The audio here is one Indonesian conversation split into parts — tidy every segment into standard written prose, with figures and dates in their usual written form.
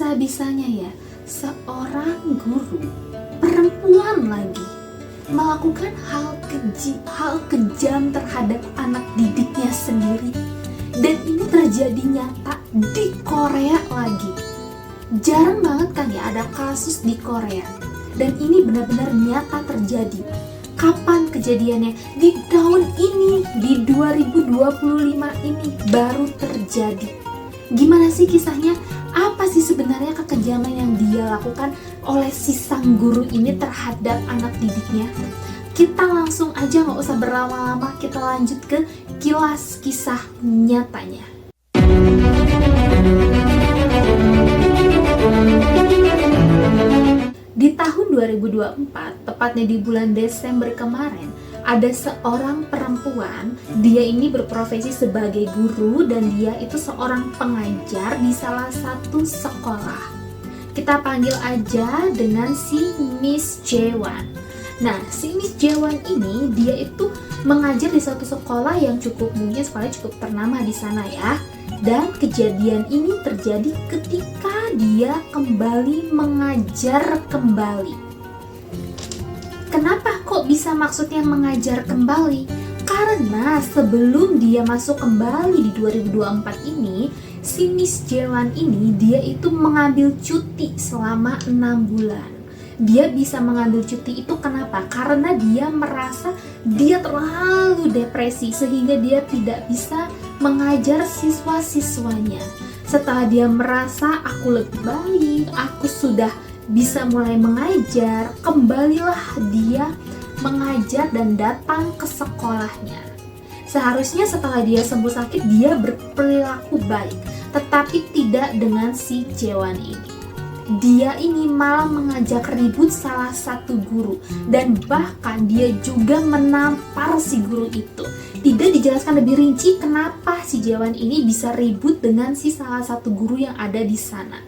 bisa-bisanya ya seorang guru perempuan lagi melakukan hal kejam terhadap anak didiknya sendiri, dan ini terjadi nyata di Korea lagi. Jarang banget kan ya ada kasus di Korea, dan ini benar-benar nyata terjadi. Kapan kejadiannya? Di tahun ini, di 2025 ini baru terjadi. Gimana sih kisahnya? Apa sih sebenarnya kekejaman yang dia lakukan oleh si sang guru ini terhadap anak didiknya? Kita langsung aja, nggak usah berlama-lama, kita lanjut ke kilas kisah nyatanya. Di tahun 2024, tepatnya di bulan Desember kemarin, ada seorang perempuan, dia ini berprofesi sebagai guru dan dia itu seorang pengajar di salah satu sekolah. Kita panggil aja dengan si Miss Jaewon. Nah, si Miss Jaewon ini dia itu mengajar di suatu sekolah yang mungkin sekolahnya cukup ternama di sana ya. Dan kejadian ini terjadi ketika dia kembali mengajar kembali. Kenapa kok bisa maksudnya mengajar kembali? Karena sebelum dia masuk kembali di 2024 ini, si Miss Jaewon ini dia itu mengambil cuti selama 6 bulan. Dia bisa mengambil cuti itu kenapa? Karena dia merasa dia terlalu depresi sehingga dia tidak bisa mengajar siswa-siswanya. Setelah dia merasa aku lebih baik, aku sudah bisa mulai mengajar, kembalilah dia mengajar dan datang ke sekolahnya. Seharusnya setelah dia sembuh sakit, dia berperilaku baik, tetapi tidak dengan si Jaewon ini. Dia ini malah mengajak ribut salah satu guru, dan bahkan dia juga menampar si guru itu. Tidak dijelaskan lebih rinci kenapa si Jaewon ini bisa ribut dengan si salah satu guru yang ada di sana.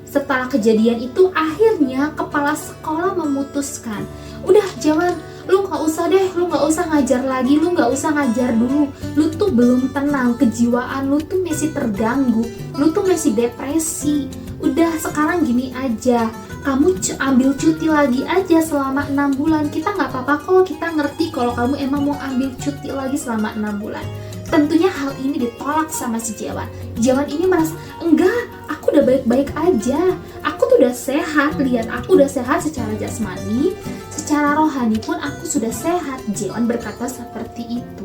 Setelah kejadian itu, akhirnya kepala sekolah memutuskan, udah Jaewon, lu gak usah deh, lu gak usah ngajar lagi, lu gak usah ngajar dulu. Lu tuh belum tenang, kejiwaan lu tuh masih terganggu, lu tuh masih depresi. Udah sekarang gini aja, kamu ambil cuti lagi aja selama 6 bulan. Kita gak apa-apa kok, kita ngerti kalau kamu emang mau ambil cuti lagi selama 6 bulan. Tentunya hal ini ditolak sama si Jaewon. Jaewon ini merasa, enggak, aku udah baik-baik aja, aku tuh udah sehat, lihat aku udah sehat secara jasmani, secara rohani pun aku sudah sehat. Jaewon berkata seperti itu.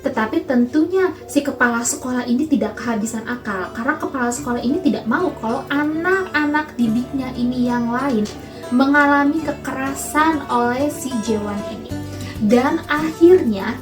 Tetapi tentunya si kepala sekolah ini tidak kehabisan akal, karena kepala sekolah ini tidak mau kalau anak-anak didiknya ini yang lain mengalami kekerasan oleh si Jaewon ini. Dan akhirnya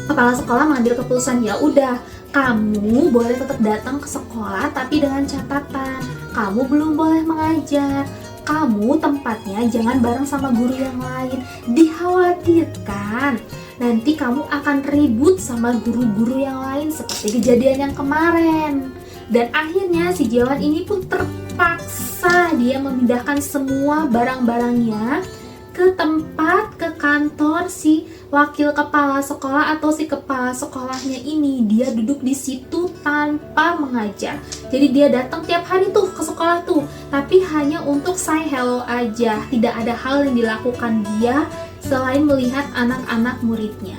kepala sekolah mengambil keputusan, ya udah, kamu boleh tetap datang ke sekolah, tapi dengan catatan kamu belum boleh mengajar. Kamu tempatnya jangan bareng sama guru yang lain. Dikhawatirkan nanti kamu akan ribut sama guru-guru yang lain seperti kejadian yang kemarin. Dan akhirnya si Jaewon ini pun terpaksa dia memindahkan semua barang-barangnya ke kantor si wakil kepala sekolah atau si kepala sekolahnya ini. Dia duduk di situ tanpa mengajar. Jadi dia datang tiap hari tuh ke sekolah tuh, tapi hanya untuk say hello aja. Tidak ada hal yang dilakukan dia selain melihat anak-anak muridnya.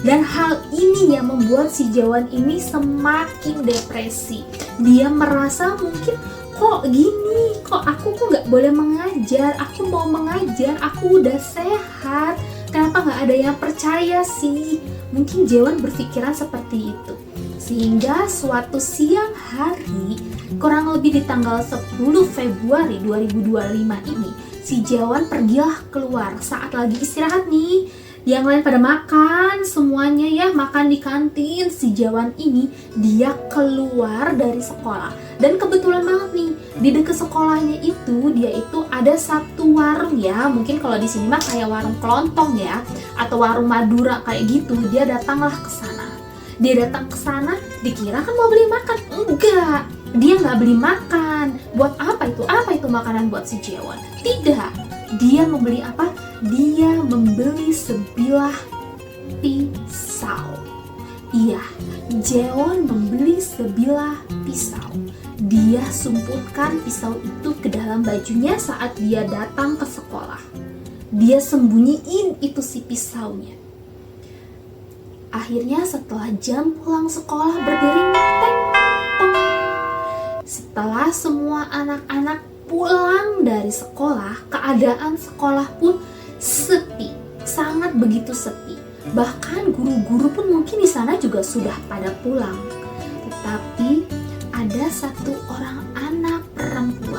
Dan hal ini yang membuat si Jaewon ini semakin depresi. Dia merasa mungkin, kok gini, kok aku nggak boleh mengajar, aku mau mengajar, aku udah sehat, kenapa nggak ada yang percaya sih? Mungkin Jaewon berpikiran seperti itu. Sehingga suatu siang hari, kurang lebih di tanggal 10 Februari 2025 ini, si Jaewon pergilah keluar saat lagi istirahat nih. Yang lain pada makan, semuanya ya makan di kantin. Si Jaewon ini dia keluar dari sekolah. Dan kebetulan banget nih, di dekat sekolahnya itu dia itu ada satu warung ya. Mungkin kalau di sini mah kayak warung kelontong ya, atau warung Madura kayak gitu. Dia datanglah ke sana. Dia datang ke sana, dikira kan mau beli makan. Enggak, dia nggak beli makan. Buat apa itu? Apa itu makanan buat si Jaewon? Tidak, dia membeli apa? Dia membeli sebilah pisau. Iya, Jeon membeli sebilah pisau. Dia sumputkan pisau itu ke dalam bajunya saat dia datang ke sekolah. Dia sembunyiin itu si pisaunya. Akhirnya setelah jam pulang sekolah berdering, teng, tong. Setelah semua anak-anak pulang dari sekolah, keadaan sekolah pun sepi, sangat begitu sepi. Bahkan guru-guru pun mungkin di sana juga sudah pada pulang. Tetapi ada satu orang anak perempuan